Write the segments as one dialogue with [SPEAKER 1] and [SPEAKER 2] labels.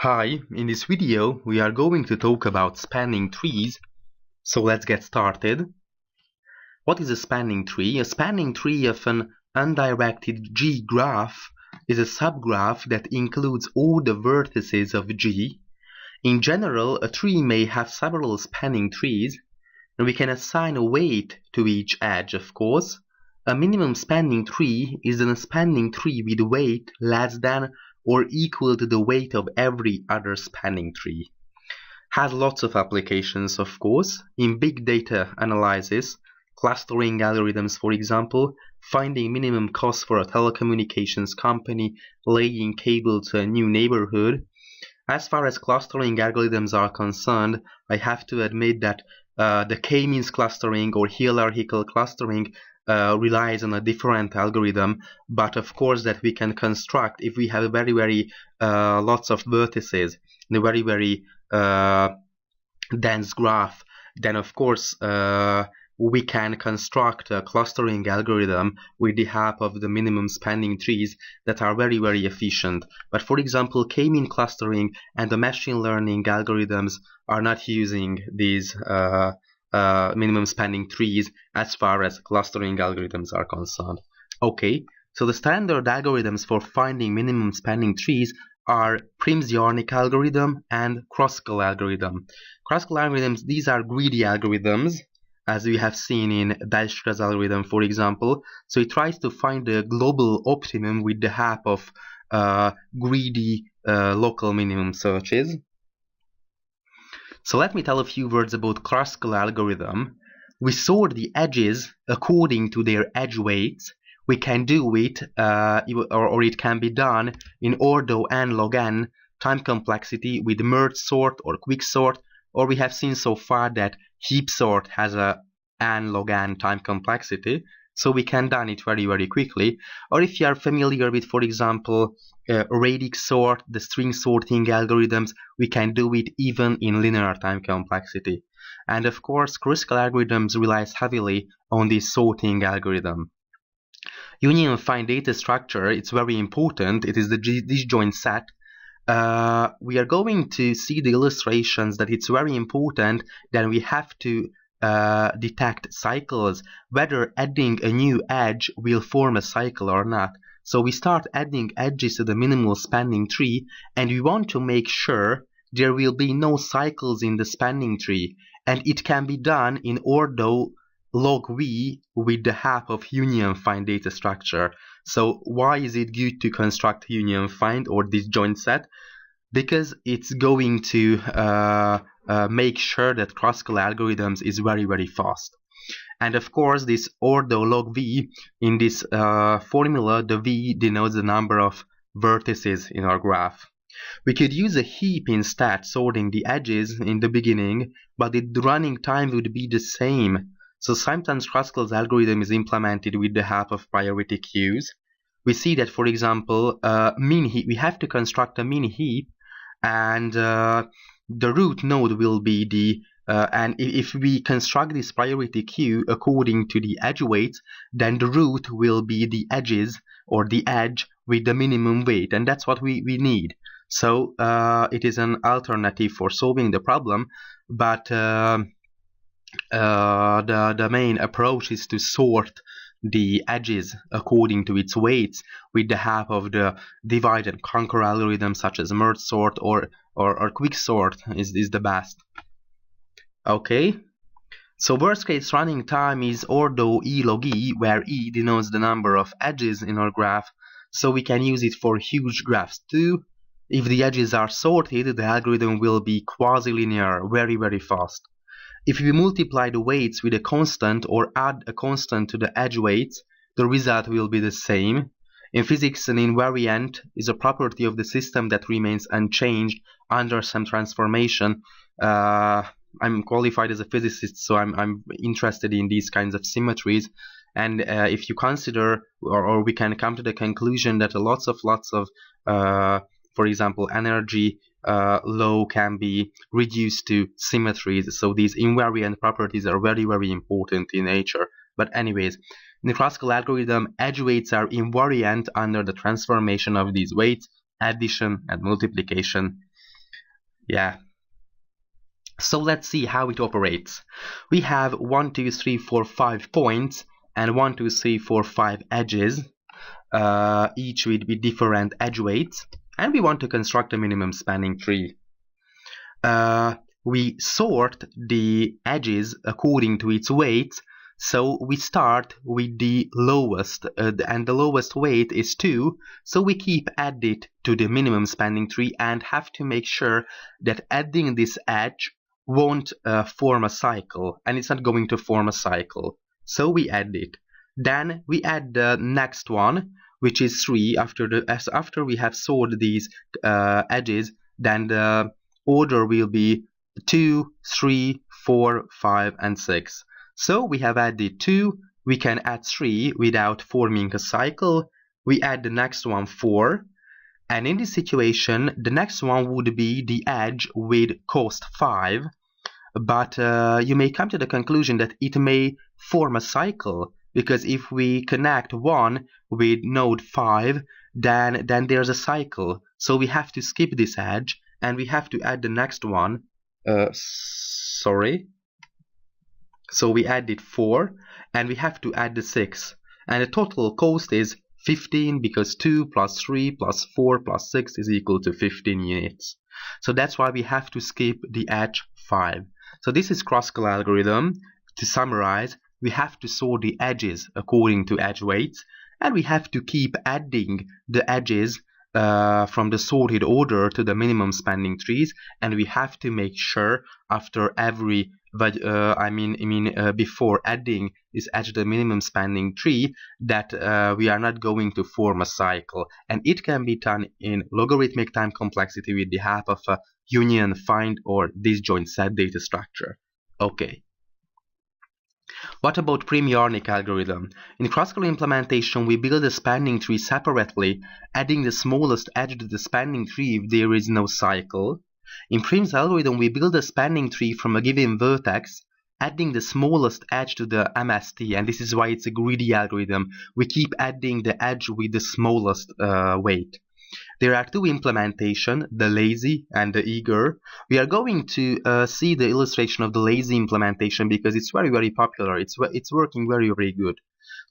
[SPEAKER 1] Hi, in this video we are going to talk about spanning trees, so let's get started. What is a spanning tree? A spanning tree of an undirected G graph is a subgraph that includes all the vertices of G. In general, a tree may have several spanning trees, and we can assign a weight to each edge, of course. A minimum spanning tree is a spanning tree with weight less than or equal to the weight of every other spanning tree. Has lots of applications, of course, in big data analysis, clustering algorithms, for example, finding minimum cost for a telecommunications company laying cable to a new neighborhood. As far as clustering algorithms are concerned, I have to admit that the k-means clustering or hierarchical clustering relies on a different algorithm, but of course that we can construct if we have a very lots of vertices in a very dense graph. Then of course we can construct a clustering algorithm with the help of the minimum spanning trees that are very efficient. But for example, k-mean clustering and the machine learning algorithms are not using these minimum spanning trees as far as clustering algorithms are concerned. Okay, so the standard algorithms for finding minimum spanning trees are Prim's-Yarnik algorithm and Kruskal algorithm. Kruskal algorithms, these are greedy algorithms, as we have seen in Dijkstra's algorithm, for example. So it tries to find the global optimum with the help of greedy local minimum searches. So let me tell a few words about Kruskal algorithm. We sort the edges according to their edge weights. We can do it, or it can be done in ordo n log n time complexity with merge sort or quick sort, or we have seen so far that heap sort has a n log n time complexity, so we can done it very quickly. Or if you are familiar with, for example, radix sort, the string sorting algorithms, we can do it even in linear time complexity. And of course, Kruskal algorithms relies heavily on this sorting algorithm. Union find data structure, it's very important. It is the disjoint set. We are going to see the illustrations that it's very important that we have to detect cycles, whether adding a new edge will form a cycle or not. So we start adding edges to the minimal spanning tree, and we want to make sure there will be no cycles in the spanning tree, and it can be done in ordo log v with the help of union find data structure. So why is it good to construct union find or disjoint set? Because it's going to make sure that Kruskal algorithms is very fast. And of course, this ordo log v, in this formula, the v denotes the number of vertices in our graph. We could use a heap instead, sorting the edges in the beginning, but the running time would be the same. So sometimes Kruskal's algorithm is implemented with the help of priority queues. We see that, for example, min heap, we have to construct a min heap, and the root node will be the and if we construct this priority queue according to the edge weights, then the root will be the edges or the edge with the minimum weight, and that's what we need. So it is an alternative for solving the problem, but the main approach is to sort the edges according to its weights with the help of the divide and conquer algorithm such as merge sort or quick sort is the best. Okay, so worst case running time is ordo e log e, where e denotes the number of edges in our graph, so we can use it for huge graphs too. If the edges are sorted, the algorithm will be quasi-linear, very fast. If we multiply the weights with a constant or add a constant to the edge weights, the result will be the same. In physics, an invariant is a property of the system that remains unchanged under some transformation. I'm qualified as a physicist, so I'm interested in these kinds of symmetries. And if you consider, or we can come to the conclusion that lots of for example, energy law can be reduced to symmetries. So these invariant properties are very important in nature. But anyways, in the Kruskal algorithm, edge weights are invariant under the transformation of these weights, addition and multiplication. Yeah. So let's see how it operates. We have 1, 2, 3, 4, 5 points and 1, 2, 3, 4, 5 edges, each with different edge weights, and we want to construct a minimum spanning tree. We sort the edges according to its weight. So we start with the lowest, and the lowest weight is 2, so we keep adding it to the minimum spanning tree and have to make sure that adding this edge won't form a cycle, and it's not going to form a cycle. So we add it. Then we add the next one, which is 3. After we have sorted these edges, then the order will be 2, 3, 4, 5, and 6. So we have added 2, we can add 3 without forming a cycle. We add the next one 4, and in this situation the next one would be the edge with cost 5, but you may come to the conclusion that it may form a cycle, because if we connect 1 with node 5, then there's a cycle. So we have to skip this edge and we have to add the next one. So we added 4 and we have to add the 6, and the total cost is 15, because 2 plus 3 plus 4 plus 6 is equal to 15 units. So that's why we have to skip the edge 5. So this is Kruskal algorithm. To summarize, we have to sort the edges according to edge weights, and we have to keep adding the edges from the sorted order to the minimum spanning trees, and we have to make sure after every before adding this edge to the minimum spanning tree that we are not going to form a cycle, and it can be done in logarithmic time complexity with the help of a union, find, or disjoint set data structure. Okay. What about Prim-Yarnik algorithm? In Kruskal implementation, we build a spanning tree separately, adding the smallest edge to the spanning tree if there is no cycle. In Prim's algorithm, we build a spanning tree from a given vertex, adding the smallest edge to the MST, and this is why it's a greedy algorithm. We keep adding the edge with the smallest weight. There are two implementations, the lazy and the eager. We are going to see the illustration of the lazy implementation because it's very, very popular. It's working very, very good.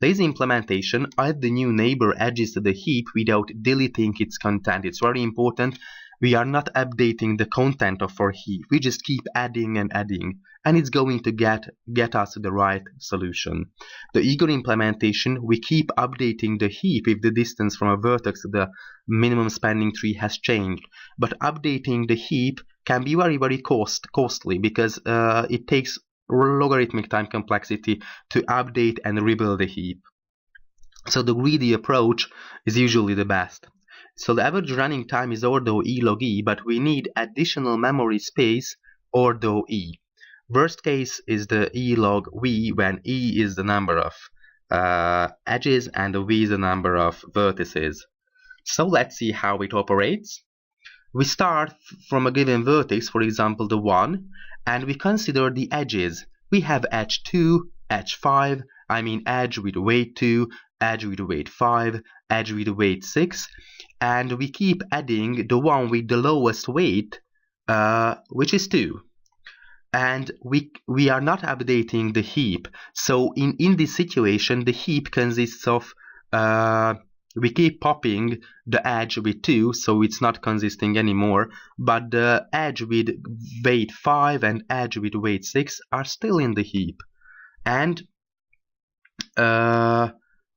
[SPEAKER 1] Lazy implementation, add the new neighbor edges to the heap without deleting its content. It's very important. We are not updating the content of our heap. We just keep adding and adding, and it's going to get us to the right solution. The eager implementation, we keep updating the heap if the distance from a vertex to the minimum spanning tree has changed. But updating the heap can be very, very costly because it takes logarithmic time complexity to update and rebuild the heap. So the greedy approach is usually the best. So the average running time is ordo E log E, but we need additional memory space ordo E. Worst case is the E log V, when E is the number of edges and V is the number of vertices. So let's see how it operates. We start from a given vertex, for example the 1, and we consider the edges. We have edge 2, edge 5, edge with weight 2, edge with weight 5, edge with weight 6, and we keep adding the one with the lowest weight, which is 2. And we are not updating the heap. So in this situation, the heap consists of we keep popping the edge with 2, so it's not consisting anymore, but the edge with weight 5 and edge with weight 6 are still in the heap. And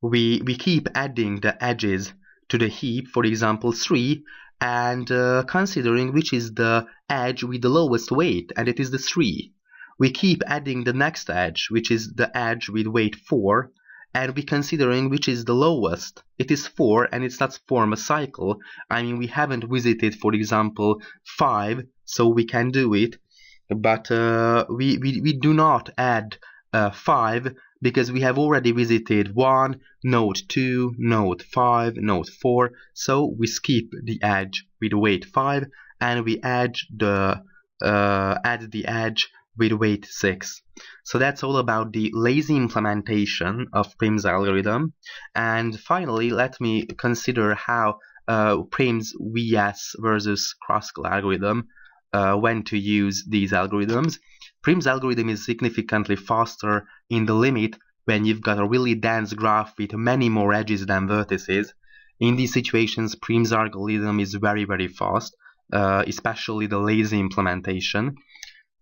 [SPEAKER 1] we keep adding the edges to the heap, for example 3, and considering which is the edge with the lowest weight, and it is the 3. We keep adding the next edge, which is the edge with weight 4, and we considering which is the lowest. It is 4, and it's not form a cycle. We haven't visited, for example, 5, so we can do it, but we do not add 5 because we have already visited 1, node 2, node 5, node 4, so we skip the edge with weight 5 and we add the edge with weight 6. So that's all about the lazy implementation of Prim's algorithm. And finally, let me consider how Prim's VS versus Kruskal algorithm when to use these algorithms. Prim's algorithm is significantly faster in the limit when you've got a really dense graph with many more edges than vertices. In these situations, Prim's algorithm is very, very fast, especially the lazy implementation.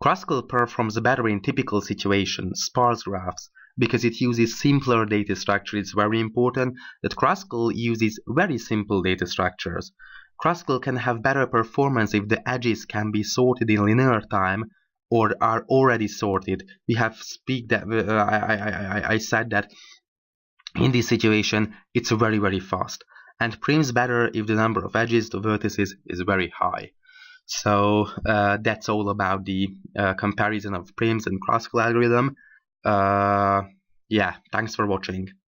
[SPEAKER 1] Kruskal performs better in typical situations, sparse graphs, because it uses simpler data structure. It's very important that Kruskal uses very simple data structures. Kruskal can have better performance if the edges can be sorted in linear time or are already sorted. We have I said that in this situation it's very, very fast. And Prim's better if the number of edges to vertices is very high. So that's all about the comparison of Prim's and Kruskal algorithm. Yeah, thanks for watching.